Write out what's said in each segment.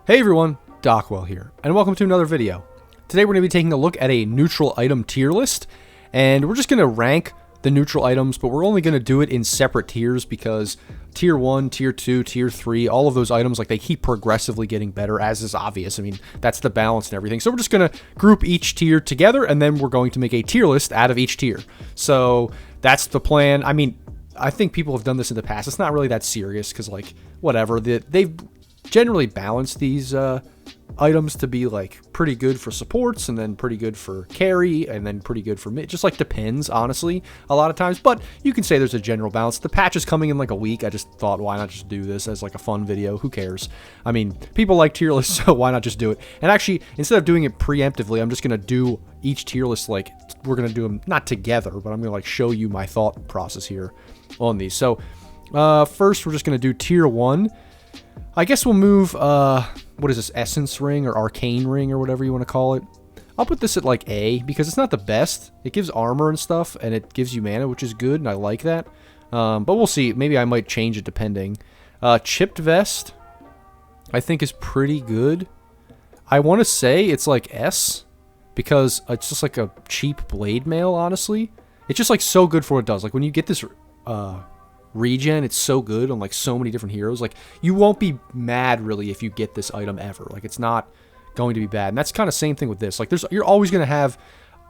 Hey everyone, Dockwell here, and welcome to another video. Today we're going to be taking a look at a neutral item tier list, and we're just going to rank the neutral items, but we're only going to do it in separate tiers because tier 1, tier 2, tier 3, all of those items, like, they keep progressively getting better, as is obvious. I mean, that's the balance and everything. So we're just going to group each tier together, and then we're going to make a tier list out of each tier. So that's the plan. I mean, I think people have done this in the past. It's not really that serious because, like, whatever. They've generally balanced these items to be, like, pretty good for supports, and then pretty good for carry, and then pretty good for mid. Just, like, depends, honestly, a lot of times. But you can say there's a general balance. The patch is coming in, like, a week. I just thought, why not just do this as, like, a fun video? Who cares? I mean, people like tier lists, so why not just do it? And actually, instead of doing it preemptively, I'm just going to do each tier list, like, we're going to do them, not together, but I'm going to, like, show you my thought process here on these. So, first, we're just going to do tier 1. I guess we'll move, what is this, Essence Ring or Arcane Ring or whatever you want to call it. I'll put this at, like, A, because it's not the best. It gives armor and stuff, and it gives you mana, which is good, and I like that. But we'll see. Maybe I might change it depending. Chipped Vest, I think, is pretty good. I want to say it's, like, S, because it's just, like, a cheap blade mail, honestly. It's just, like, so good for what it does. Like, when you get this, regen, it's so good on, like, so many different heroes. Like, you won't be mad really if you get this item ever. Like, it's not going to be bad. And that's kind of same thing with this. Like, you're always going to have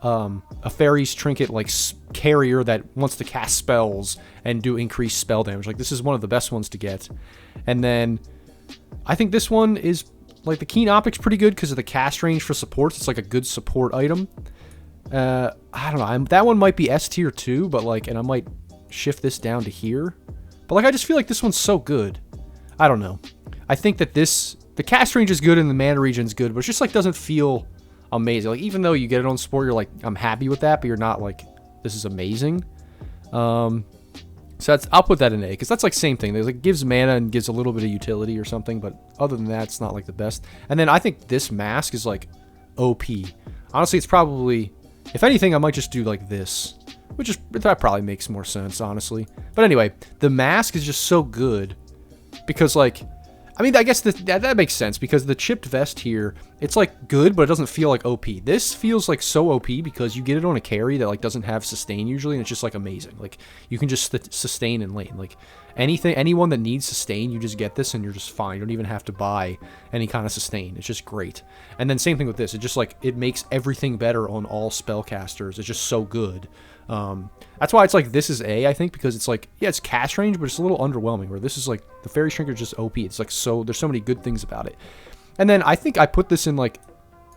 a fairy's trinket, like, carrier that wants to cast spells and do increased spell damage. Like, this is one of the best ones to get. And then I think this one is, like, the Keen Optic's pretty good because of the cast range for supports. It's like a good support item. I don't know. That one might be S tier 2, but, like, and I might shift this down to here, but, like, I just feel like this one's so good. I don't know. I think that the cast range is good and the mana region's good, but it just, like, doesn't feel amazing. Like, even though you get it on support, you're like, I'm happy with that, but you're not like, this is amazing. So I'll put that in A, because that's, like, same thing. It, like, gives mana and gives a little bit of utility or something, but other than that, it's not, like, the best. And then I think this mask is, like, OP. Honestly, it's probably, if anything, I might just do, like, this. That probably makes more sense, honestly. But anyway, the mask is just so good because, like, I mean, I guess that makes sense because the chipped vest here, it's, like, good, but it doesn't feel like OP. This feels like so OP because you get it on a carry that, like, doesn't have sustain usually, and it's just, like, amazing. Like, you can just sustain in lane. Like, anyone that needs sustain, you just get this and you're just fine. You don't even have to buy any kind of sustain. It's just great. And then same thing with this. It just, like, it makes everything better on all spellcasters. It's just so good. That's why it's like this is A, I think, because it's like, yeah, it's cast range, but it's a little underwhelming, where this is like the Fairy Shrinker is just OP. It's like, so there's so many good things about it. And then I think I put this in, like,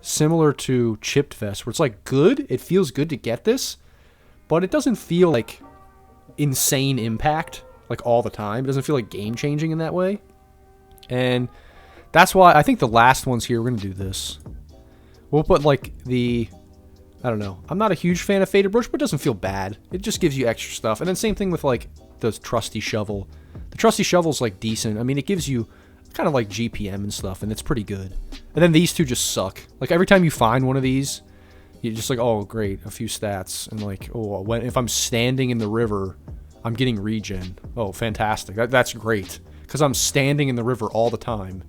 similar to Chipped Vest, where it's like good, it feels good to get this, but it doesn't feel like insane impact like all the time. It doesn't feel like game changing in that way. And that's why I think the last ones here, we're gonna do this. We'll put, like, I don't know. I'm not a huge fan of Faded Brush, but it doesn't feel bad. It just gives you extra stuff. And then same thing with, like, the Trusty Shovel. The Trusty Shovel's, like, decent. I mean, it gives you kind of, like, GPM and stuff, and it's pretty good. And then these two just suck. Like, every time you find one of these, you're just like, oh, great, a few stats. And, like, oh, if I'm standing in the river, I'm getting regen. Oh, fantastic. That's great. Because I'm standing in the river all the time.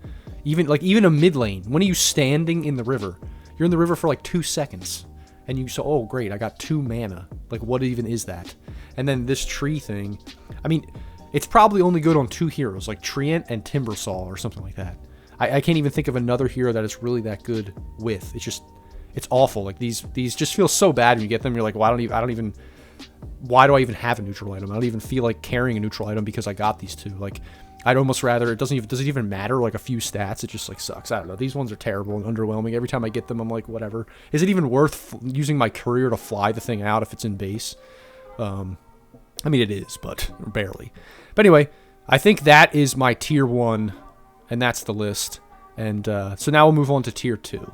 Even a mid lane. When are you standing in the river? You're in the river for, like, 2 seconds. And you say, oh, great, I got 2 mana. Like, what even is that? And then this tree thing, I mean, it's probably only good on 2 heroes, like Treant and Timbersaw or something like that. I can't even think of another hero that it's really that good with. It's just, it's awful. Like, these just feel so bad when you get them. You're like, well, why do I even have a neutral item? I don't even feel like carrying a neutral item because I got these 2. Like, I'd almost rather, does it even matter, like, a few stats? It just, like, sucks. I don't know. These ones are terrible and underwhelming. Every time I get them, I'm like, whatever. Is it even worth using my courier to fly the thing out if it's in base? I mean, it is, but barely. But anyway, I think that is my tier 1, and that's the list. And so now we'll move on to tier 2.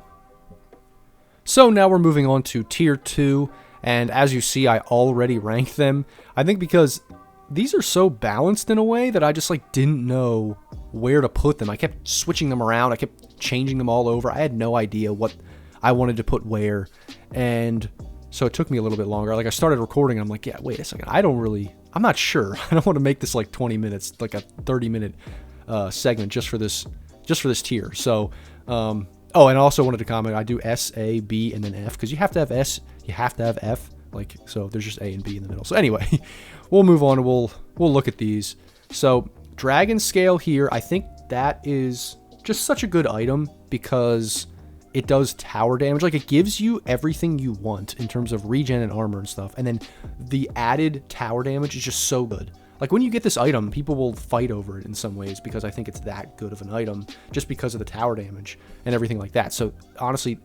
So now we're moving on to tier 2, and as you see, I already ranked them. I think because these are so balanced in a way that I just, like, didn't know where to put them. I kept switching them around. I kept changing them all over. I had no idea what I wanted to put where. And so it took me a little bit longer. Like, I started recording, and I'm like, yeah, wait a second. I'm not sure. I don't want to make this, like, 20 minutes, like a 30-minute segment just for this just for this tier. So, oh, and I also wanted to comment, I do S, A, B, and then F, because you have to have S, you have to have F, like, so there's just A and B in the middle. So anyway, we'll move on, and we'll look at these. So, Dragon Scale here, I think that is just such a good item, because it does tower damage. Like, it gives you everything you want in terms of regen and armor and stuff, and then the added tower damage is just so good. Like, when you get this item, people will fight over it in some ways, because I think it's that good of an item, just because of the tower damage and everything like that. So, honestly,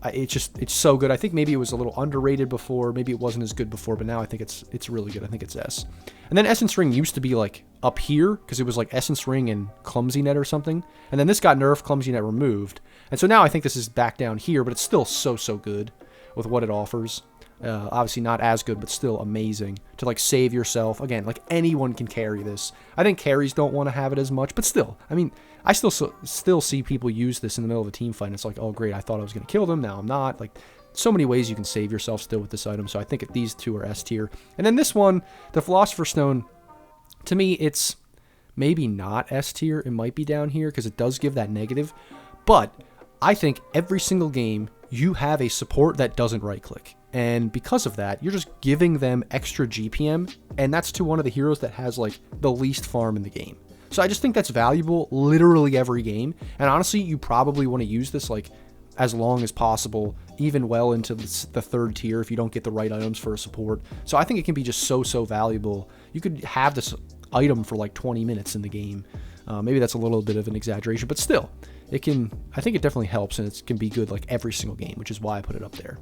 it's so good. I think maybe it was a little underrated before, maybe it wasn't as good before, but now I think it's really good. I think it's S. And then Essence Ring used to be, like, up here, because it was, like, Essence Ring and Clumsy Net or something. And then this got nerfed, Clumsy Net removed. And so now I think this is back down here, but it's still so good with what it offers. Obviously not as good, but still amazing to, like, save yourself. Again, like, anyone can carry this. I think carries don't want to have it as much, but still, I mean, I still see people use this in the middle of a team fight, and it's like, oh great, I thought I was going to kill them, now I'm not. Like, so many ways you can save yourself still with this item, so I think these two are S tier. And then this one, the Philosopher's Stone, to me, it's maybe not S tier. It might be down here, because it does give that negative, but I think every single game you have a support that doesn't right-click. And because of that, you're just giving them extra GPM, and that's to one of the heroes that has, like, the least farm in the game. So I just think that's valuable literally every game. And honestly, you probably want to use this, like, as long as possible, even well into the third tier if you don't get the right items for a support. So I think it can be just so valuable. You could have this item for, like, 20 minutes in the game. Maybe that's a little bit of an exaggeration, but still, I think it definitely helps, and it can be good, like, every single game, which is why I put it up there.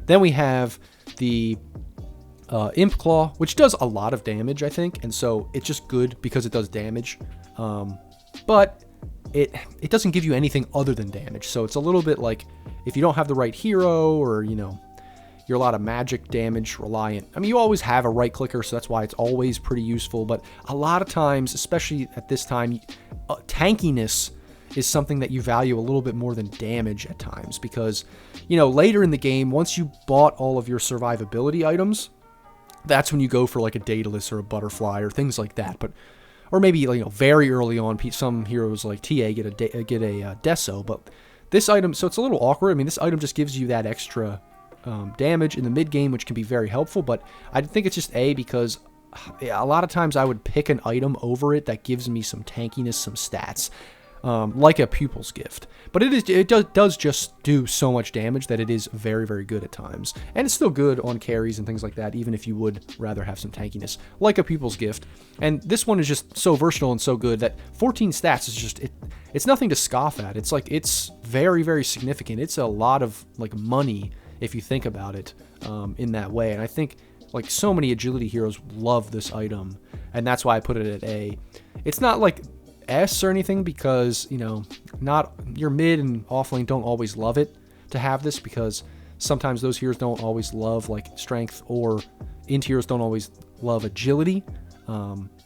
Then we have the Imp Claw, which does a lot of damage, I think, and so it's just good because it does damage, but it doesn't give you anything other than damage. So it's a little bit like, if you don't have the right hero, or, you know, you're a lot of magic damage reliant. I mean, you always have a right clicker, so that's why it's always pretty useful, but a lot of times, especially at this time, tankiness is something that you value a little bit more than damage at times, because, you know, later in the game, once you bought all of your survivability items, that's when you go for, like, a Daedalus or a Butterfly or things like that. But, or maybe, you know, very early on, some heroes like TA get a Deso, but this item, so it's a little awkward. I mean, this item just gives you that extra damage in the mid game, which can be very helpful, but I think it's just A, because a lot of times I would pick an item over it that gives me some tankiness, some stats. Like a Pupil's Gift, but it does just do so much damage that it is very good at times, and it's still good on carries and things like that, even if you would rather have some tankiness, like a Pupil's Gift. And this one is just so versatile and so good that 14 stats is just it's nothing to scoff at. It's like, it's very significant. It's a lot of, like, money if you think about it in that way, and I think, like, so many agility heroes love this item, and that's why I put it at A. It's not like S or anything, because, you know, not your mid and offlane don't always love it to have this, because sometimes those heroes don't always love, like, strength, or int heroes don't always love agility,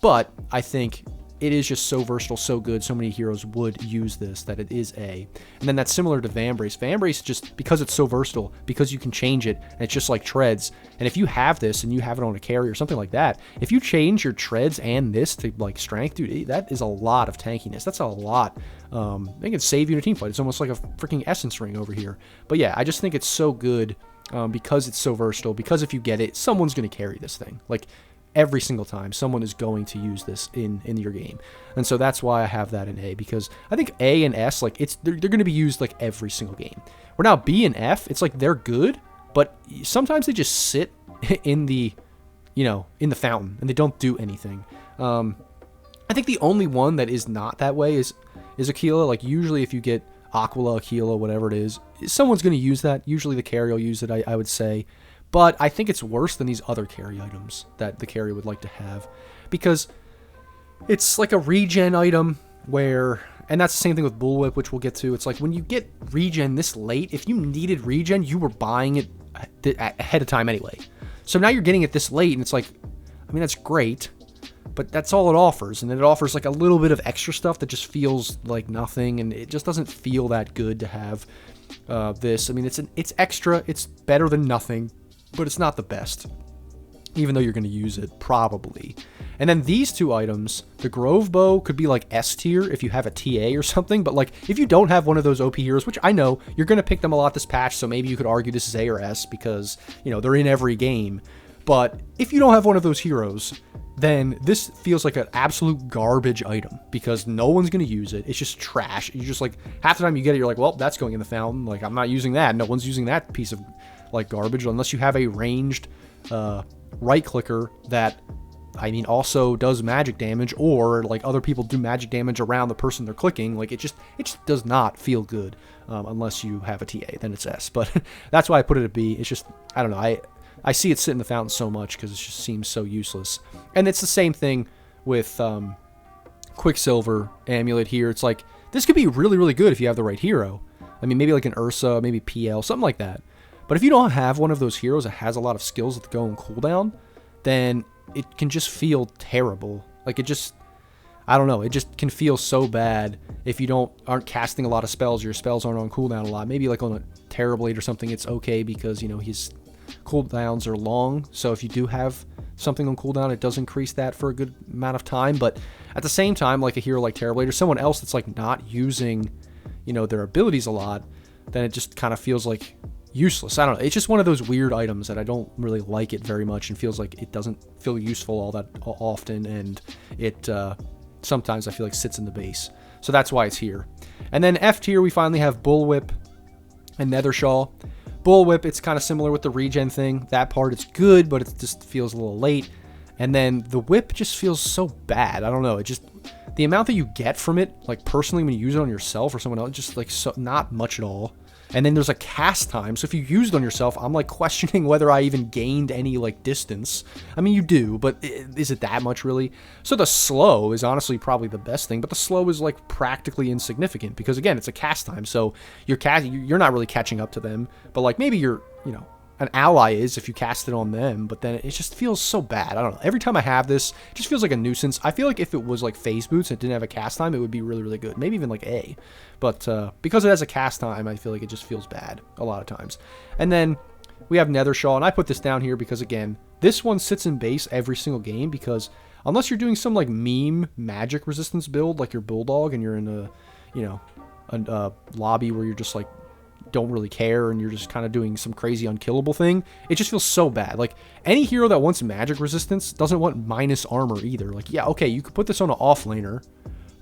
but I think it is just so versatile, so good, so many heroes would use this, that it is A. And then that's similar to Vambrace. Vambrace, just because it's so versatile, because you can change it, and it's just like treads, and if you have this and you have it on a carry or something like that, if you change your treads and this to, like, strength, dude, that is a lot of tankiness. That's a lot. It can save you in a team fight. It's almost like a freaking Essence Ring over here. But yeah, I just think it's so good because it's so versatile, because if you get it, someone's going to carry this thing. Like, every single time someone is going to use this in your game. And so that's why I have that in A, because I think A and S, like, they're going to be used, like, every single game. Where now B and F, it's like they're good, but sometimes they just sit in the, you know, in the fountain, and they don't do anything. I think the only one that is not that way is Aquila. Like, usually if you get Aquila, Aquila, whatever it is, someone's going to use that. Usually the carry will use it, I would say. But I think it's worse than these other carry items that the carry would like to have, because it's like a regen item where, and that's the same thing with Bullwhip, which we'll get to. It's like, when you get regen this late, if you needed regen, you were buying it ahead of time anyway. So now you're getting it this late, and it's like, I mean, that's great, but that's all it offers. And then it offers, like, a little bit of extra stuff that just feels like nothing, and it just doesn't feel that good to have this. I mean, it's extra, it's better than nothing, but it's not the best. even though you're going to use it, probably. And then these two items, the Grove Bow could be like S tier if you have a TA or something, but like if you don't have one of those OP heroes, which I know you're going to pick them a lot this patch, so maybe you could argue this is A or S because, you know, they're in every game. But if you don't have one of those heroes, then this feels like an absolute garbage item because no one's going to use it. It's just trash. You just like, half the time you get it, you're like, well, that's going in the fountain. Like, I'm not using that. No one's using that piece of like garbage unless you have a ranged right clicker that, I mean, also does magic damage, or like other people do magic damage around the person they're clicking. Like it just does not feel good unless you have a TA. Then it's S. But that's why I put it at B. It's just, I don't know. I see it sit in the fountain so much because it just seems so useless. And it's the same thing with Quicksilver Amulet here. It's like, this could be really, really good if you have the right hero. I mean, maybe like an Ursa, maybe PL, something like that. But if you don't have one of those heroes that has a lot of skills that go on cooldown, then it can just feel terrible. Like it just, I don't know, it just can feel so bad if you aren't casting a lot of spells, your spells aren't on cooldown a lot. Maybe like on a Terrorblade or something, it's okay because, you know, his cooldowns are long. So if you do have something on cooldown, it does increase that for a good amount of time. But at the same time, like a hero like Terrorblade or someone else that's like not using, you know, their abilities a lot, then it just kind of feels like useless. I don't know. It's just one of those weird items that I don't really like it very much and feels like it doesn't feel useful all that often, and it sometimes I feel like sits in the base. So that's why it's here. And then F tier, we finally have Bullwhip and Nethershaw. Bullwhip, it's kind of similar with the regen thing. That part is good, but it just feels a little late. And then the whip just feels so bad. I don't know. It just, the amount that you get from it, like personally when you use it on yourself or someone else, just like so, not much at all. And then there's a cast time, so if you use it on yourself, I'm like questioning whether I even gained any like distance. I mean, you do, but is it that much really? So the slow is honestly probably the best thing, but the slow is like practically insignificant because again, it's a cast time, so you're not really catching up to them. But like maybe you're, you know, an ally is if you cast it on them, but then it just feels so bad. I don't know. Every time I have this, it just feels like a nuisance. I feel like if it was like phase boots and it didn't have a cast time, it would be really, really good. Maybe even like A. But because it has a cast time, I feel like it just feels bad a lot of times. And then we have Nethershaw, and I put this down here because, again, this one sits in base every single game because unless you're doing some like meme magic resistance build, like your Bulldog, and you're in a, you know, a lobby where you're just like, don't really care and you're just kind of doing some crazy unkillable thing, it just feels so bad. Like any hero that wants magic resistance doesn't want minus armor either. Like, yeah, okay, you could put this on an offlaner,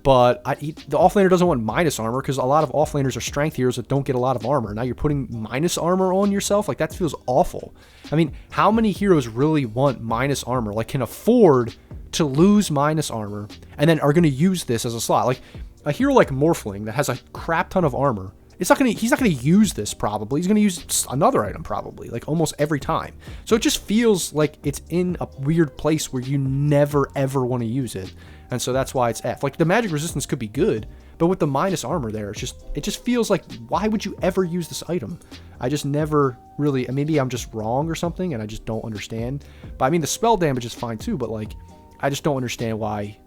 but the offlaner doesn't want minus armor because a lot of offlaners are strength heroes that don't get a lot of armor. Now you're putting minus armor on yourself. Like that feels awful. I mean, how many heroes really want minus armor, like can afford to lose minus armor and then are going to use this as a slot? Like a hero like Morphling that has a crap ton of armor, he's not gonna use this probably. He's gonna use another item probably, like almost every time. So it just feels like it's in a weird place where you never ever want to use it, and so that's why it's F. Like the magic resistance could be good, but with the minus armor there, it just feels like, why would you ever use this item? I just never really. Maybe I'm just wrong or something, and I just don't understand. But I mean, the spell damage is fine too, but like, I just don't understand why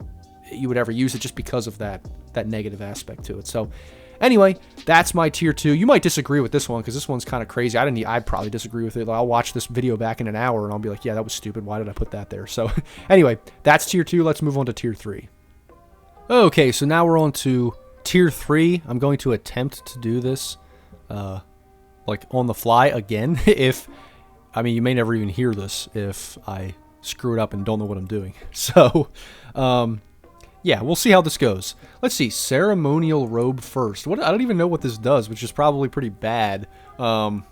you would ever use it just because of that negative aspect to it. So. Anyway, that's my tier 2. You might disagree with this one because this one's kind of crazy. I'd probably disagree with it. I'll watch this video back in an hour and I'll be like, yeah, that was stupid. Why did I put that there? So anyway, that's tier 2. Let's move on to tier 3. Okay, so now we're on to tier 3. I'm going to attempt to do this like on the fly again. I mean, you may never even hear this if I screw it up and don't know what I'm doing. So, yeah, we'll see how this goes. Let's see, ceremonial robe first. I don't even know what this does, which is probably pretty bad to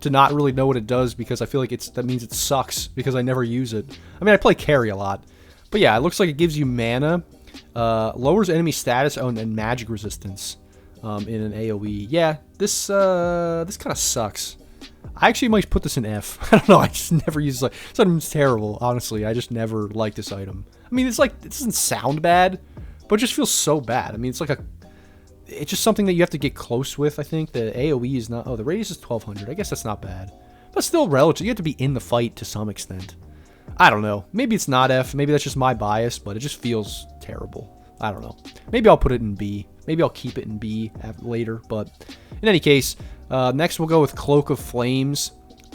not really know what it does because I feel like that means it sucks because I never use it. I mean, I play carry a lot, but yeah, it looks like it gives you mana, lowers enemy status and magic resistance in an AOE. Yeah, this kind of sucks. I actually might put this in F. I don't know. I just never use it. This item's terrible, honestly. I just never like this item. I mean, it's like, it doesn't sound bad, but it just feels so bad. I mean, it's just something that you have to get close with, I think. The AoE is not, the radius is 1200. I guess that's not bad. But still relative. You have to be in the fight to some extent. I don't know. Maybe it's not F. Maybe that's just my bias, but it just feels terrible. I don't know. Maybe I'll put it in B. Maybe I'll keep it in B later, but in any case, next we'll go with Cloak of Flames.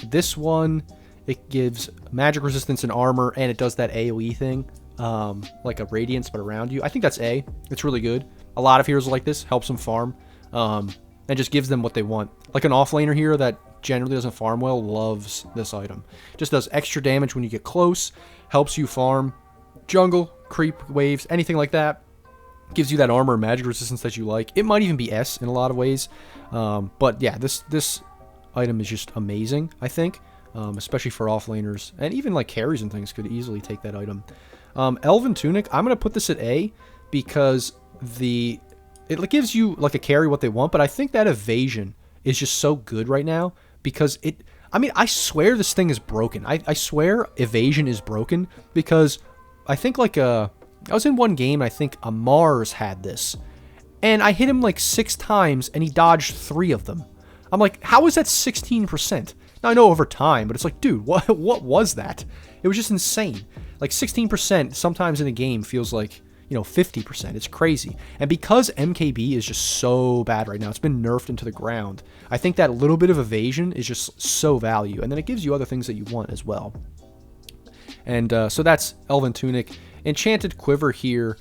This one It gives magic resistance and armor, and it does that AoE thing, like a radiance, but around you. I think that's A. It's really good. A lot of heroes like this, helps them farm, and just gives them what they want. Like an offlaner hero that generally doesn't farm well loves this item. Just does extra damage when you get close, helps you farm, jungle, creep waves, anything like that. Gives you that armor and magic resistance that you like. It might even be S in a lot of ways. But yeah, this item is just amazing, I think. Especially for offlaners. And even like carries and things could easily take that item. Elven Tunic, I'm going to put this at A because it gives you like a carry what they want. But I think that evasion is just so good right now because I swear this thing is broken. I swear evasion is broken because I think like I was in one game, and I think a Mars had this. And I hit him like 6 times, and he dodged 3 of them. I'm like, how is that 16%? Now, I know over time, but it's like, dude, what was that? It was just insane. Like, 16% sometimes in a game feels like, 50%. It's crazy. And because MKB is just so bad right now, it's been nerfed into the ground, I think that little bit of evasion is just so value. And then it gives you other things that you want as well. And so that's Elven Tunic. Enchanted Quiver here.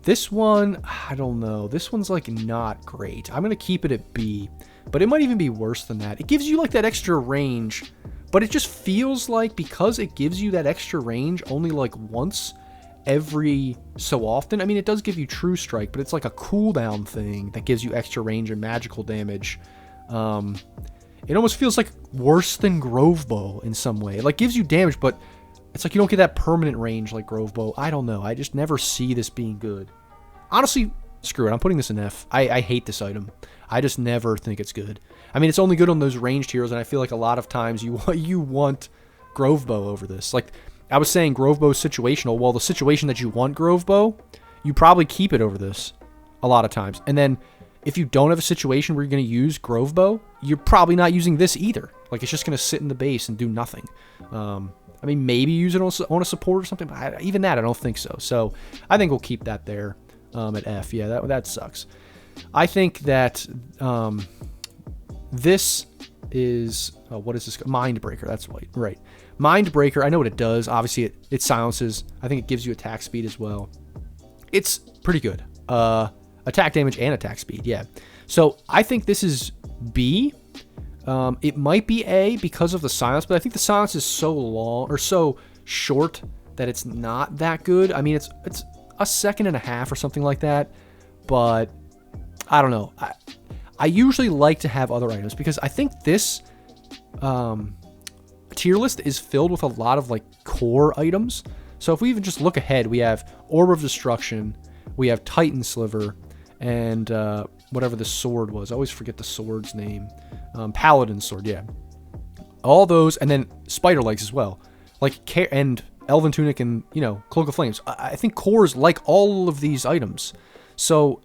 This one, I don't know. This one's like not great. I'm going to keep it at B, but it might even be worse than that. It gives you like that extra range, but it just feels like because it gives you that extra range only like once every so often. I mean, it does give you True Strike, but it's like a cooldown thing that gives you extra range and magical damage. It almost feels like worse than Grove Bow in some way. It like gives you damage, but it's like you don't get that permanent range like Grove Bow. I don't know. I just never see this being good. Honestly, screw it. I'm putting this in F. I hate this item. I just never think it's good. I mean, it's only good on those ranged heroes, and I feel like a lot of times you want Grove Bow over this. Like, I was saying Grove Bow is situational. Well, the situation that you want Grove Bow, you probably keep it over this a lot of times. And then if you don't have a situation where you're going to use Grove Bow, you're probably not using this either. Like, it's just going to sit in the base and do nothing. I mean, maybe use it on a support or something, but even that, I don't think so. So I think we'll keep that there at F. Yeah, that sucks. I think that this is... what is this? Mindbreaker, that's right. Mindbreaker, I know what it does. Obviously, it silences. I think it gives you attack speed as well. It's pretty good. Attack damage and attack speed, yeah. So I think this is B. It might be A because of the silence, but I think the silence is so long or so short that it's not that good. I mean, it's a second and a half or something like that, but I don't know. I usually like to have other items because I think this tier list is filled with a lot of like core items. So if we even just look ahead, we have Orb of Destruction, we have Titan Sliver, and whatever the sword was. I always forget the sword's name. Paladin Sword, yeah. All those, and then Spider Legs as well. And Elven Tunic and, Cloak of Flames. I think cores like all of these items. So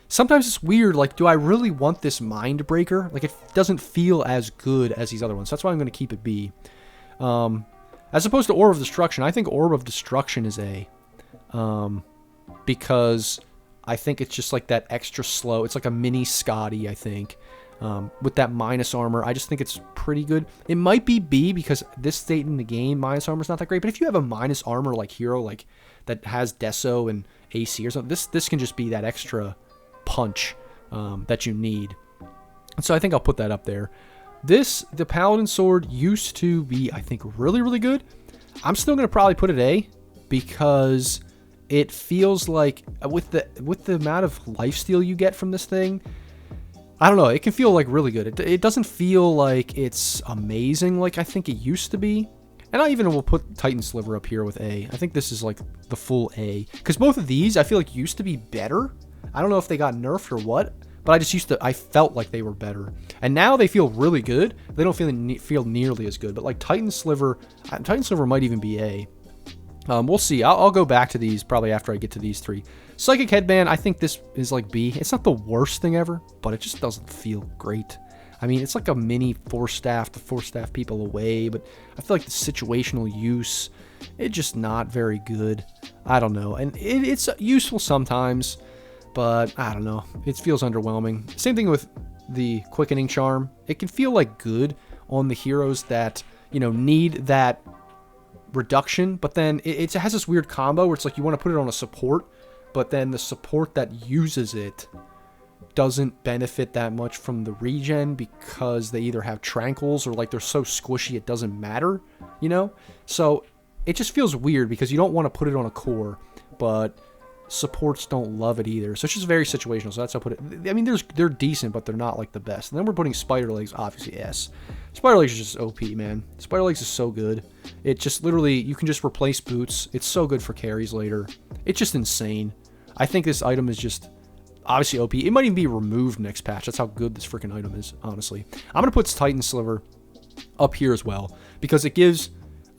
sometimes it's weird, like, do I really want this Mindbreaker? Like, it doesn't feel as good as these other ones. That's why I'm going to keep it B. As opposed to Orb of Destruction, I think Orb of Destruction is A. Because I think it's just like that extra slow. It's like a mini Scotty, I think. With that minus armor, I just think it's pretty good. It might be B because this state in the game, minus armor is not that great. But if you have a minus armor like hero, like that has Deso and AC or something, this can just be that extra punch that you need. And so I think I'll put that up there. The Paladin Sword used to be, I think, really, really good. I'm still going to probably put it A because it feels like with the amount of lifesteal you get from this thing, I don't know, it can feel like really good. It doesn't feel like it's amazing like I think it used to be. And I even will put Titan Sliver up here with A. I think this is like the full A. Because both of these I feel like used to be better. I don't know if they got nerfed or what, but I felt like they were better. And now they feel really good. They don't feel nearly as good. But like Titan Sliver might even be A. We'll see. I'll go back to these probably after I get to these 3. Psychic Headband, I think this is like B. It's not the worst thing ever, but it just doesn't feel great. I mean, it's like a mini Force Staff to Force Staff people away, but I feel like the situational use, it's just not very good. I don't know. And it's useful sometimes, but I don't know. It feels underwhelming. Same thing with the Quickening Charm. It can feel like good on the heroes that, need that reduction, but then it has this weird combo where it's like you want to put it on a support, but then the support that uses it doesn't benefit that much from the regen because they either have tranquils or like they're so squishy it doesn't matter, So it just feels weird because you don't want to put it on a core, but supports don't love it either. So it's just very situational. So that's how I put it. I mean, they're decent, but they're not like the best. And then we're putting Spider Legs, obviously S. Spider Legs is just OP, man. Spider Legs is so good. It just literally, you can just replace boots. It's so good for carries later. It's just insane. I think this item is just obviously OP. It might even be removed next patch. That's how good this freaking item is, honestly. I'm going to put Titan Sliver up here as well because it gives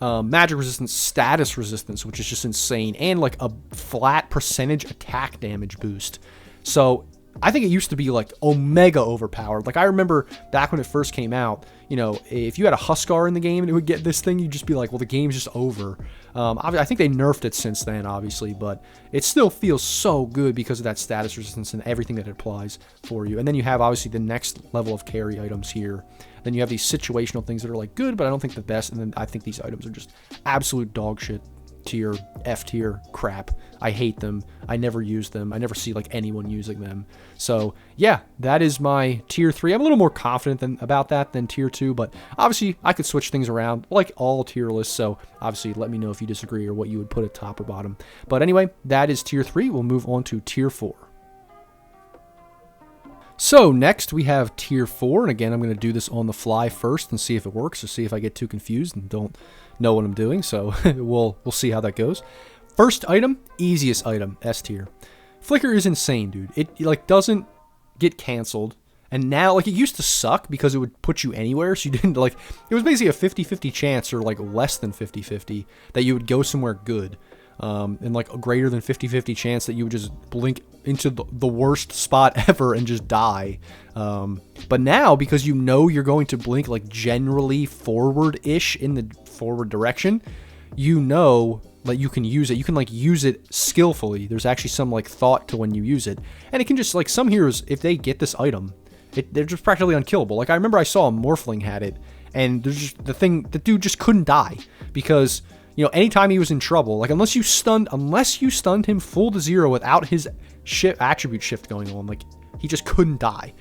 magic resistance, status resistance, which is just insane, and like a flat percentage attack damage boost. So I think it used to be like omega overpowered. Like I remember back when it first came out, if you had a Huskar in the game and it would get this thing, you'd just be like, well, the game's just over. I think they nerfed it since then, obviously, but it still feels so good because of that status resistance and everything that it applies for you. And then you have obviously the next level of carry items here. Then you have these situational things that are like good, but I don't think the best. And then I think these items are just absolute dog shit tier, F tier crap. I hate them. I never use them. I never see like anyone using them. So yeah, that is my tier 3. I'm a little more confident about that than tier 2, but obviously I could switch things around like all tier lists. So obviously let me know if you disagree or what you would put at top or bottom. But anyway, that is tier 3. We'll move on to tier 4. So next we have tier 4, and again I'm going to do this on the fly first and see if it works, or see if I get too confused and don't know what I'm doing. So we'll see how that goes. First item, easiest item, S tier. Flicker is insane, dude. It like doesn't get canceled, and now like it used to suck because it would put you anywhere, so you didn't like, it was basically a 50-50 chance, or like less than 50-50, that you would go somewhere good. And like a greater than 50-50 chance that you would just blink into the worst spot ever and just die. But now, because you're going to blink like generally forward-ish in the forward direction, that you can use it. You can like use it skillfully. There's actually some like thought to when you use it. And it can just like, some heroes, if they get this item, they're just practically unkillable. Like I remember I saw a Morphling had it, and there's just the dude just couldn't die because anytime he was in trouble, like unless you stunned him full to 0 without his attribute shift going on, like he just couldn't die.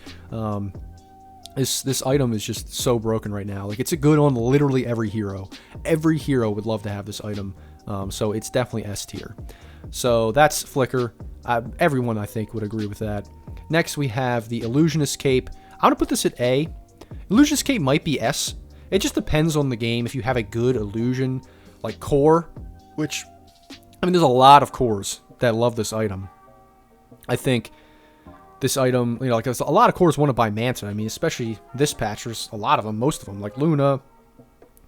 This item is just so broken right now. Like it's a good on literally every hero. Every hero would love to have this item. So it's definitely S tier. So that's Flicker. Everyone I think would agree with that. Next we have the Illusionist Cape. I'm gonna put this at A. Illusionist Cape might be S. It just depends on the game. If you have a good illusion like core, which, I mean, there's a lot of cores that love this item. I think this item, like a lot of cores want to buy Manta. I mean, especially this patch, there's a lot of them, most of them, like Luna,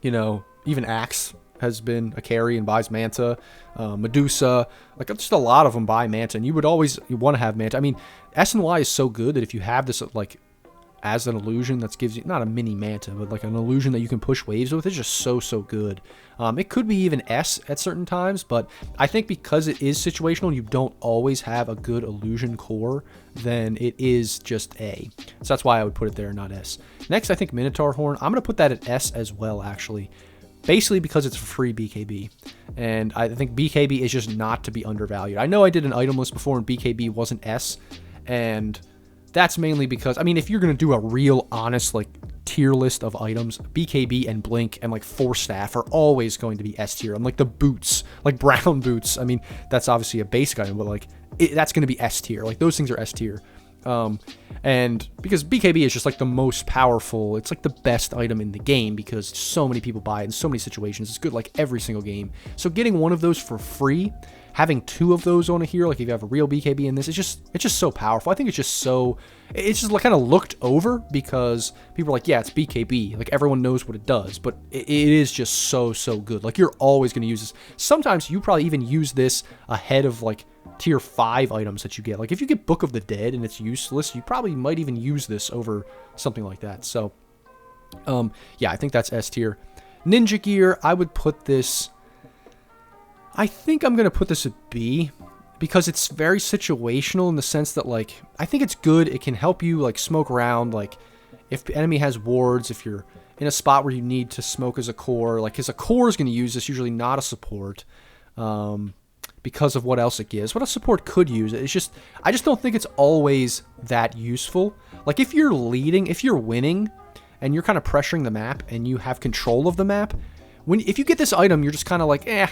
even Axe has been a carry and buys Manta, Medusa, like just a lot of them buy Manta, and you want to have Manta. I mean, S and Y is so good that if you have this, like, as an illusion that gives you, not a mini Manta, but like an illusion that you can push waves with, it's just so good. It could be even S at certain times, but I think because it is situational and you don't always have a good illusion core, then it is just A. So that's why I would put it there, not S. Next, I think Minotaur Horn. I'm going to put that at S as well, actually. Basically because it's a free BKB. And I think BKB is just not to be undervalued. I know I did an item list before and BKB wasn't S, and that's mainly because, I mean, if you're going to do a real honest, like, tier list of items, BKB and Blink and, like, Force Staff are always going to be S tier. And, like, the boots, like, brown boots, I mean, that's obviously a basic item, but, like, that's going to be S tier. Like, those things are S tier. And because BKB is just, like, the most powerful, it's, like, the best item in the game because so many people buy it in so many situations. It's good, like, every single game. So getting one of those for free, having 2 of those on a hero, like if you have a real BKB in this, it's just so powerful. I think it's just like kind of looked over because people are like, yeah, it's BKB. Like everyone knows what it does, but it is just so good. Like you're always going to use this. Sometimes you probably even use this ahead of like tier 5 items that you get. Like if you get Book of the Dead and it's useless, you probably might even use this over something like that. So, yeah, I think that's S tier. Ninja Gear, I would put this, I think I'm going to put this at B because it's very situational in the sense that, like, I think it's good. It can help you, like, smoke around, like, if the enemy has wards, if you're in a spot where you need to smoke as a core. Like, because a core is going to use this, usually not a support, because of what else it gives. What a support could use it. It's just, I just don't think it's always that useful. Like, if you're leading, if you're winning, and you're kind of pressuring the map, and you have control of the map, if you get this item, you're just kind of like, I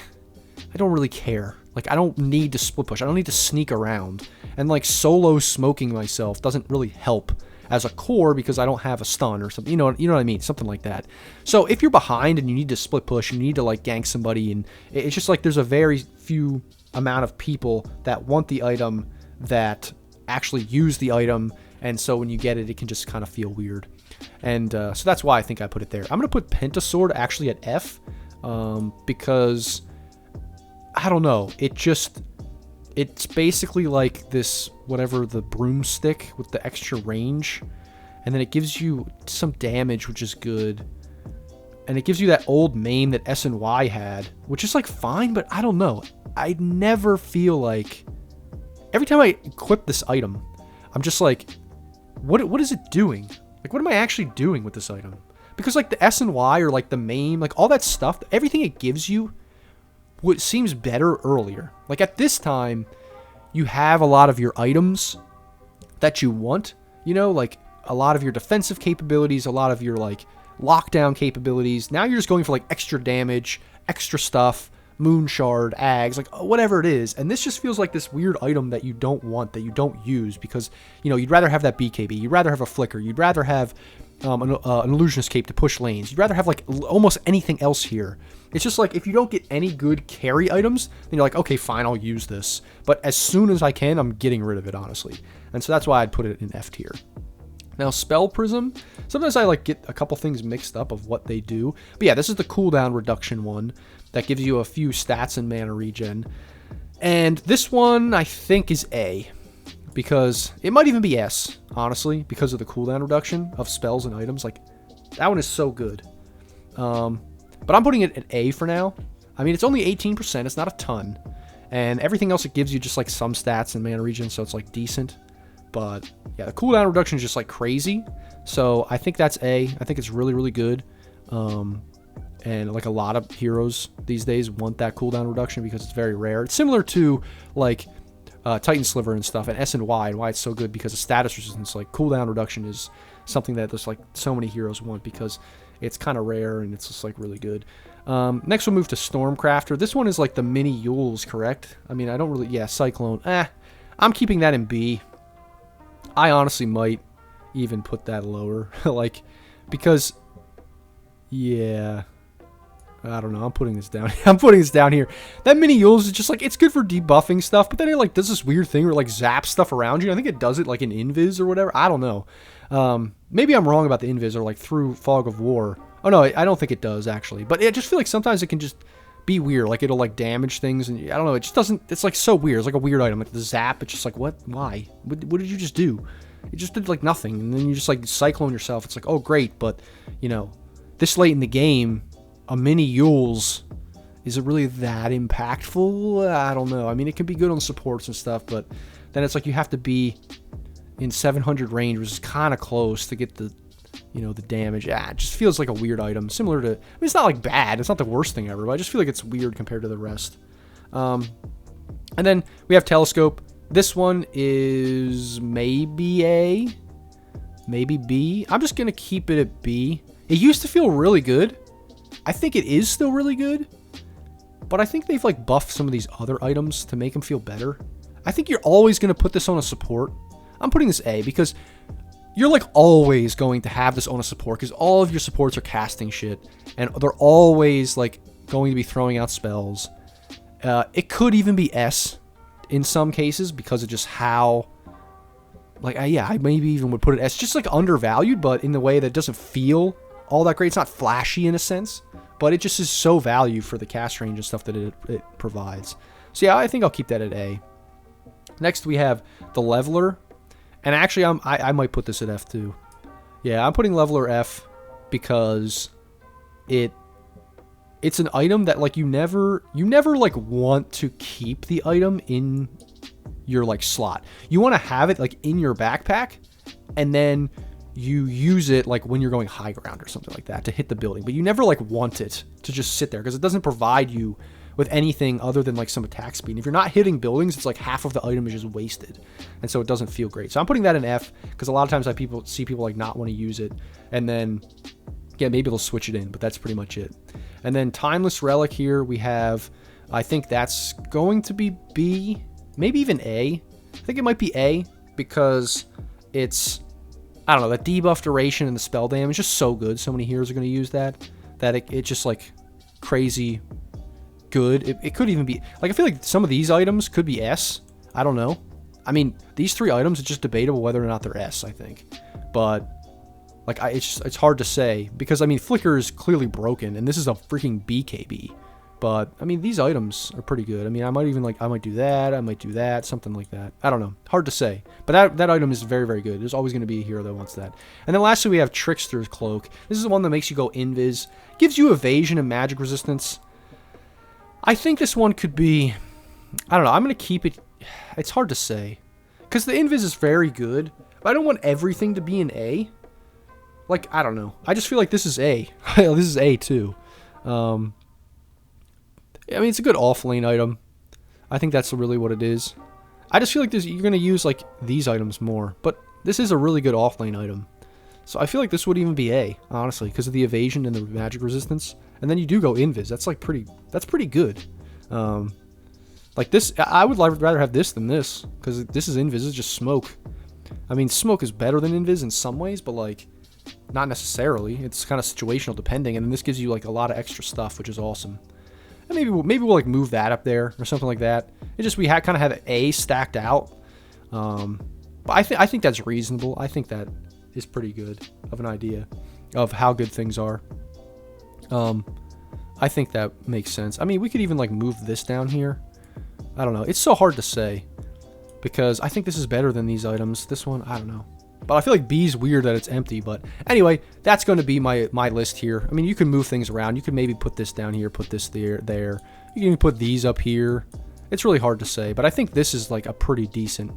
don't really care. Like, I don't need to split push. I don't need to sneak around. And, like, solo smoking myself doesn't really help as a core because I don't have a stun or something. You know what I mean? Something like that. So, if you're behind and you need to split push, you need to, like, gank somebody, and it's just, like, there's a very few amount of people that want the item that actually use the item, and so when you get it, it can just kind of feel weird. And so that's why I think I put it there. I'm going to put Pentasword actually at F, because I don't know. It's basically like this, whatever, the broomstick with the extra range. And then it gives you some damage, which is good. And it gives you that old main that S and Y had, which is like fine, but I don't know. I never feel like, every time I equip this item, I'm just like, what is it doing? Like, what am I actually doing with this item? Because like the S and Y or like the main, like all that stuff, everything it gives you, what seems better earlier. Like at this time, you have a lot of your items that you want, you know, like a lot of your defensive capabilities, a lot of your like lockdown capabilities. Now you're just going for like extra damage, extra stuff, moon shard, ags, like whatever it is. And this just feels like this weird item that you don't want, that you don't use because, you know, you'd rather have that BKB, you'd rather have a flicker, you'd rather have an illusionist cape to push lanes. You'd rather have like almost anything else here. It's just like if you don't get any good carry items, then you're like, okay, fine, I'll use this. But as soon as I can, I'm getting rid of it, honestly. And so that's why I'd put it in F tier. Now, Spell Prism, sometimes I like get a couple things mixed up of what they do. But yeah, this is the cooldown reduction one that gives you a few stats and mana regen. And this one, I think, is A. Because it might even be S, honestly, because of the cooldown reduction of spells and items. Like, that one is so good. But I'm putting it at A for now. I mean, it's only 18%. It's not a ton. And everything else it gives you just, like, some stats and mana regen, so it's, like, decent. But, yeah, the cooldown reduction is just, like, crazy. So, I think that's A. I think it's really, really good. And, like, a lot of heroes these days want that cooldown reduction because it's very rare. It's similar to, like, Titan Sliver and stuff, and S and Y, and why it's so good because of status resistance. Like, cooldown reduction is something that there's, like, so many heroes want because it's kind of rare and it's just, like, really good. Next we'll move to Stormcrafter. This one is, like, the mini Yules, correct? I mean, I don't really... Yeah, Cyclone. I'm keeping that in B. I honestly might even put that lower. Like, because... Yeah... I don't know. I'm putting this down. I'm putting this down here. That mini Yules is just like, it's good for debuffing stuff, but then it like does this weird thing where it like zaps stuff around you. I think it does it like in Invis or whatever. I don't know. Maybe I'm wrong about the Invis or like through Fog of War. Oh no, I don't think it does actually. But I just feel like sometimes it can just be weird. Like it'll like damage things and I don't know. It just doesn't, it's like so weird. It's like a weird item. Like the zap, it's just like, what? Why? What did you just do? It just did like nothing. And then you just like cyclone yourself. It's like, oh great. But you know, this late in the game, a mini Yules, is it really that impactful? I don't know. I mean, it can be good on supports and stuff, but then it's like you have to be in 700 range, which is kind of close to get the, you know, the damage. It just feels like a weird item. Similar to, I mean, it's not like bad. It's not the worst thing ever, but I just feel like it's weird compared to the rest. And then we have Telescope. This one is maybe A, maybe B. I'm just going to keep it at B. It used to feel really good. I think it is still really good, but I think they've like buffed some of these other items to make them feel better. I think you're always going to put this on a support. I'm putting this A because you're like always going to have this on a support because all of your supports are casting shit and they're always like going to be throwing out spells. It could even be S in some cases because of just how, like, yeah, I maybe even would put it S, just like undervalued, but in the way that doesn't feel all that great. It's not flashy in a sense, but it just is so valued for the cast range and stuff that it provides. So yeah, I think I'll keep that at A. Next we have the Leveler, and actually I might put this at F too. Yeah, I'm putting Leveler F because it's an item that like you never like want to keep the item in your like slot. You want to have it like in your backpack, and then you use it like when you're going high ground or something like that to hit the building, but you never like want it to just sit there because it doesn't provide you with anything other than like some attack speed. And if you're not hitting buildings, it's like half of the item is just wasted, and so it doesn't feel great. So I'm putting that in F because a lot of times I see people like not want to use it, and then yeah, maybe they'll switch it in, but that's pretty much it. And then Timeless Relic here we have, I think that's going to be B, maybe even A. I think it might be A because it's, I don't know, that debuff duration and the spell damage is just so good. So many heroes are going to use that it just like crazy good. It could even be like, I feel like some of these items could be S. I don't know. I mean, these 3 items, it's just debatable whether or not they're S, I think. But like, it's hard to say because I mean, Flicker is clearly broken, and this is a freaking BKB. But I mean, these items are pretty good. I mean, I might do that, something like that. I don't know. Hard to say. But that item is very, very good. There's always going to be a hero that wants that. And then lastly, we have Trickster's Cloak. This is the one that makes you go invis. Gives you evasion and magic resistance. I think this one could be, I don't know. I'm going to keep it. It's hard to say. Because the invis is very good. But I don't want everything to be an A. Like, I don't know. I just feel like this is A. This is A too. I mean, it's a good off-lane item. I think that's really what it is. I just feel like you're going to use, like, these items more. But this is a really good off-lane item. So I feel like this would even be A, honestly, because of the evasion and the magic resistance. And then you do go invis. That's, like, that's pretty good. Like, this, I would rather have this than this. Because this is invis. This is just smoke. I mean, smoke is better than invis in some ways, but, like, not necessarily. It's kind of situational depending. And then this gives you, like, a lot of extra stuff, which is awesome. And maybe we'll like move that up there or something like that. It just we kind of have A stacked out, but I think that's reasonable. I think that is pretty good of an idea of how good things are. I think that makes sense. I mean, we could even like move this down here. I don't know. It's so hard to say because I think this is better than these items. This one, I don't know. But I feel like B's weird that it's empty. But anyway, that's going to be my list here. I mean, you can move things around. You could maybe put this down here, put this there. You can even put these up here. It's really hard to say. But I think this is like a pretty decent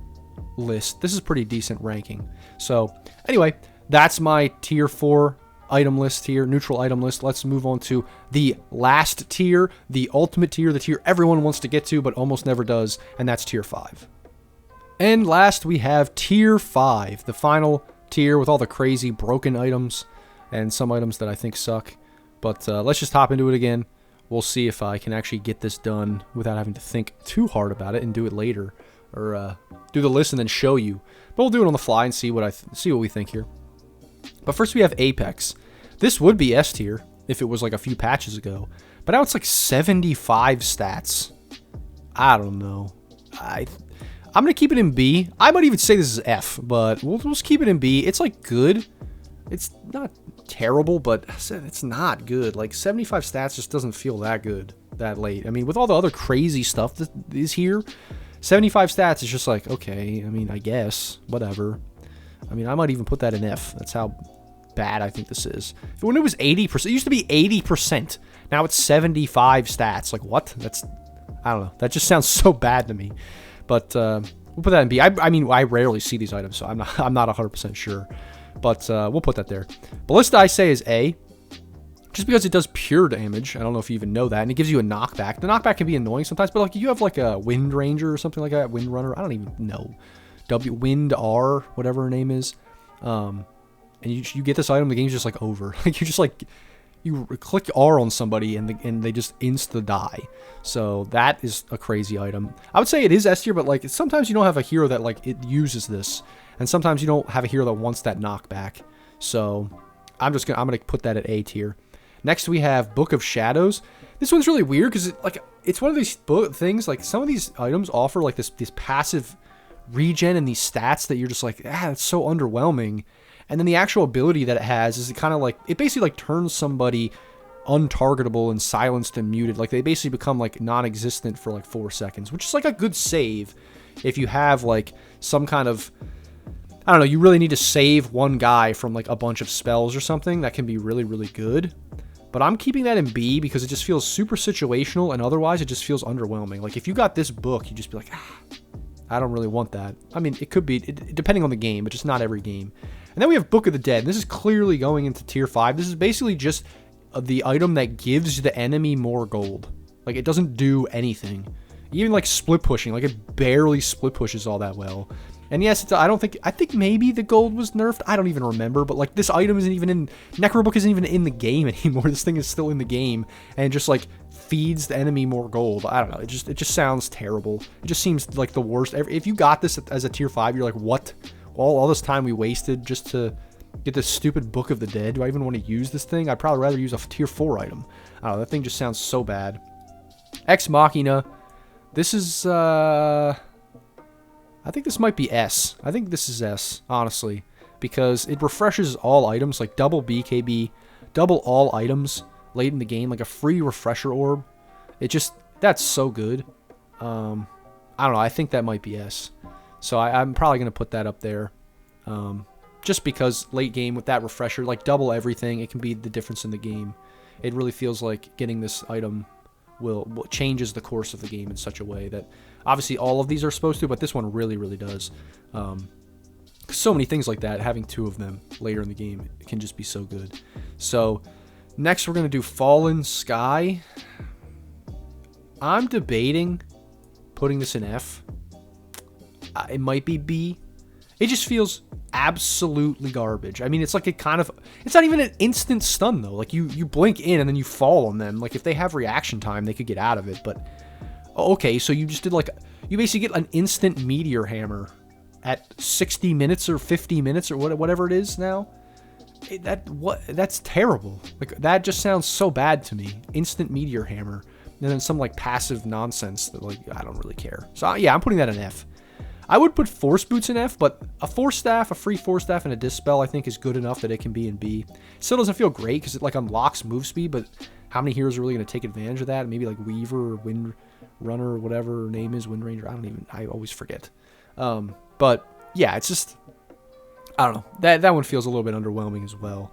list. This is pretty decent ranking. So anyway, that's my tier 4 item list here, neutral item list. Let's move on to the last tier, the ultimate tier, the tier everyone wants to get to but almost never does, and that's tier 5. And last, we have Tier 5, the final tier with all the crazy broken items and some items that I think suck. But let's just hop into it again. We'll see if I can actually get this done without having to think too hard about it and do it later. Or do the list and then show you. But we'll do it on the fly and see what we think here. But first we have Apex. This would be S tier if it was like a few patches ago. But now it's like 75 stats. I don't know. I'm going to keep it in B. I might even say this is F, but we'll just keep it in B. It's, like, good. It's not terrible, but it's not good. Like, 75 stats just doesn't feel that good that late. I mean, with all the other crazy stuff that is here, 75 stats is just like, okay, I mean, I guess, whatever. I mean, I might even put that in F. That's how bad I think this is. When it was 80%, it used to be 80%. Now it's 75 stats. Like, what? I don't know. That just sounds so bad to me. But we'll put that in B. I mean, I rarely see these items, so I'm not 100% sure. But we'll put that there. Ballista, I say, is A. Just because it does pure damage. I don't know if you even know that. And it gives you a knockback. The knockback can be annoying sometimes, but like you have like a Wind Ranger or something like that. Wind Runner. I don't even know. Wind R, whatever her name is. And you get this item, the game's just like over. Like you just like... You click R on somebody and they just insta-die. So that is a crazy item. I would say it is S tier, but like sometimes you don't have a hero that like it uses this. And sometimes you don't have a hero that wants that knockback. So I'm gonna put that at A tier. Next we have Book of Shadows. This one's really weird because it's one of these things, like some of these items offer like this passive regen and these stats that you're just like, it's so underwhelming. And then the actual ability that it has is it kind of like, it basically like turns somebody untargetable and silenced and muted. Like they basically become like non-existent for like 4 seconds, which is like a good save if you have like some kind of, I don't know, you really need to save one guy from like a bunch of spells or something. That can be really, really good. But I'm keeping that in B because it just feels super situational and otherwise it just feels underwhelming. Like if you got this book, you'd just be like, I don't really want that. I mean, it could be, depending on the game, but just not every game. And then we have Book of the Dead. This is clearly going into tier 5. This is basically just the item that gives the enemy more gold. Like, it doesn't do anything. Even like split pushing, like it barely split pushes all that well. And yes, it's, I think maybe the gold was nerfed. I don't even remember, but like this item isn't even in, Necrobook isn't even in the game anymore. This thing is still in the game and just like feeds the enemy more gold. I don't know. It just sounds terrible. It just seems like the worst. If you got this as a tier 5, you're like, what? All this time we wasted just to get this stupid Book of the Dead. Do I even want to use this thing? I'd probably rather use a tier 4 item. I don't know. That thing just sounds so bad. Ex Machina. This is, I think this might be S. I think this is S, honestly, because it refreshes all items, like double BKB, double all items late in the game, like a free refresher orb. It just, that's so good. I don't know, I think that might be S. So I'm probably going to put that up there. Just because late game with that refresher, like double everything, it can be the difference in the game. It really feels like getting this item will changes the course of the game in such a way that obviously all of these are supposed to, but this one really, really does. So many things like that, having 2 of them later in the game can just be so good. So next we're going to do Fallen Sky. I'm debating putting this in F. It might be B. It just feels absolutely garbage. I mean, it's like it's not even an instant stun though. Like you blink in and then you fall on them. Like if they have reaction time, they could get out of it. But okay, so you just did like, you basically get an instant meteor hammer at 60 minutes or 50 minutes or whatever it is now. That's terrible. Like that just sounds so bad to me. Instant meteor hammer, and then some like passive nonsense that like I don't really care. So yeah, I'm putting that in F. I would put Force Boots in F, but a Force Staff, a free Force Staff, and a Dispel I think is good enough that it can be in B. It still doesn't feel great because it like unlocks move speed, but how many heroes are really going to take advantage of that? Maybe like Weaver or Wind Runner or whatever her name is, Wind Ranger. I always forget. But yeah, it's just, I don't know. That one feels a little bit underwhelming as well.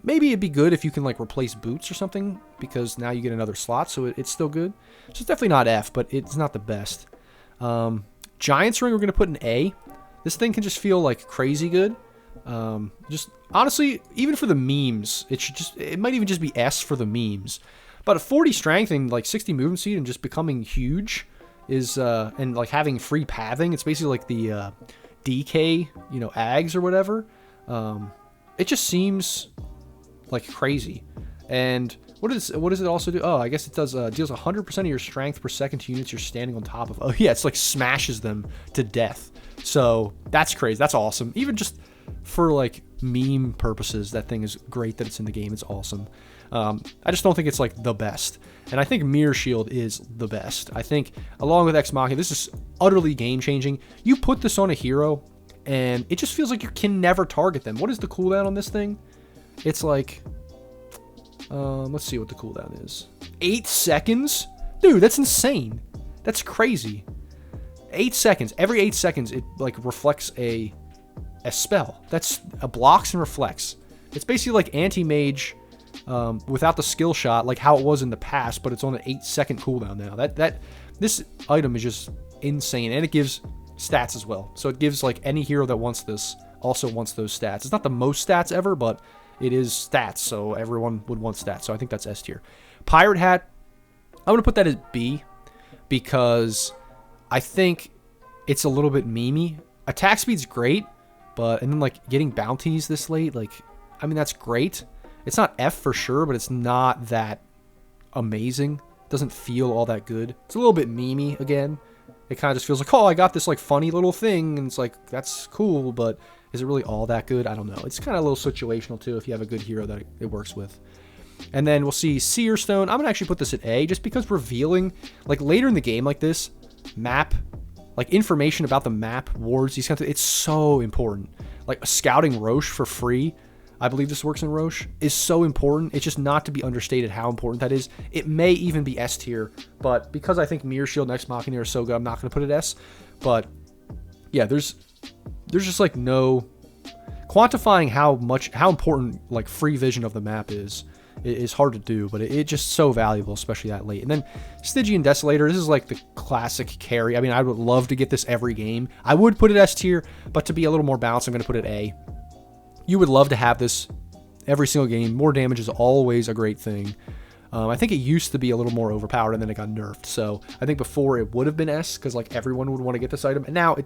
Maybe it'd be good if you can like replace Boots or something, because now you get another slot, so it's still good. So it's definitely not F, but it's not the best. Giant's Ring we're going to put in A. This thing can just feel like crazy good. Just honestly, even for the memes, it might even just be S for the memes. But a 40 strength and like 60 movement speed and just becoming huge is and like having free pathing. It's basically like the DK, Ags or whatever. It just seems like crazy. And what does it also do? Oh, I guess it does deals 100% of your strength per second to units you're standing on top of. Oh yeah, it's like smashes them to death. So that's crazy. That's awesome. Even just for like meme purposes, that thing is great that it's in the game. It's awesome. I just don't think it's like the best. And I think Mirror Shield is the best. I think along with Ex Machina, this is utterly game changing. You put this on a hero and it just feels like you can never target them. What is the cooldown on this thing? It's like, let's see what the cooldown is. 8 seconds? Dude, that's insane. That's crazy. 8 seconds. Every 8 seconds, it like reflects a spell. That's a blocks and reflects. It's basically like anti-mage without the skill shot, like how it was in the past, but it's on an 8-second cooldown now. This item is just insane, and it gives stats as well. So it gives like any hero that wants this also wants those stats. It's not the most stats ever, but it is stats, so everyone would want stats. So I think that's S tier. Pirate Hat, I'm gonna put that as B because I think it's a little bit memey. Attack speed's great, and then like getting bounties this late, like, I mean, that's great. It's not F for sure, but it's not that amazing. It doesn't feel all that good. It's a little bit memey again. It kind of just feels like, oh, I got this like funny little thing, and it's like, that's cool, but is it really all that good? I don't know. It's kind of a little situational too if you have a good hero that it works with. And then we'll see Seer Stone. I'm gonna actually put this at A just because revealing like later in the game like this map, like information about the map, wards, these kinds of, it's so important. Like scouting Roche for free, I believe this works in Roche, is so important. It's just not to be understated how important that is. It may even be S tier, but because I think Mirror Shield and Ex Machina are so good, I'm not going to put it S. But yeah, there's just like no quantifying how important like free vision of the map is hard to do, but it's just so valuable, especially that late. And then Stygian Desolator, this is like the classic carry. I mean, I would love to get this every game. I would put it S tier, but to be a little more balanced, I'm going to put it A. you would love to have this every single game. More damage is always a great thing. I think it used to be a little more overpowered, and then it got nerfed. So I think before it would have been S, because like everyone would want to get this item. And now it,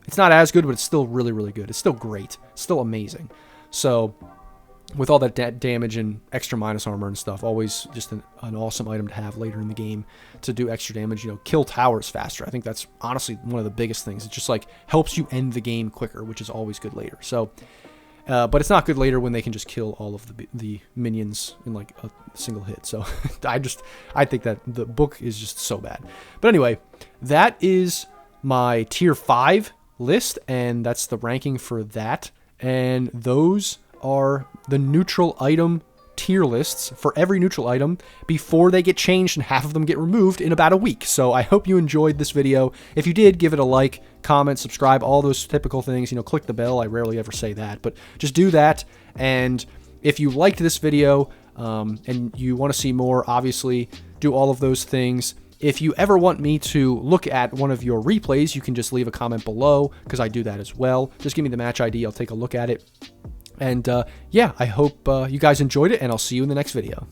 it's not as good, but it's still really, really good. It's still great. It's still amazing. So with all that damage and extra minus armor and stuff, always just an awesome item to have later in the game to do extra damage. Kill towers faster. I think that's honestly one of the biggest things. It just like helps you end the game quicker, which is always good later. So. But it's not good later when they can just kill all of the minions in like a single hit. So I think that the book is just so bad. But anyway, that is my tier 5 list, and that's the ranking for that. And those are the neutral item tier lists for every neutral item before they get changed and half of them get removed in about a week. So I hope you enjoyed this video. If you did, give it a like, comment, subscribe, all those typical things. Click the bell. I rarely ever say that, but just do that. And if you liked this video and you want to see more, obviously do all of those things. If you ever want me to look at one of your replays, you can just leave a comment below, because I do that as well. Just give me the match ID. I'll take a look at it. And yeah, I hope you guys enjoyed it, and I'll see you in the next video.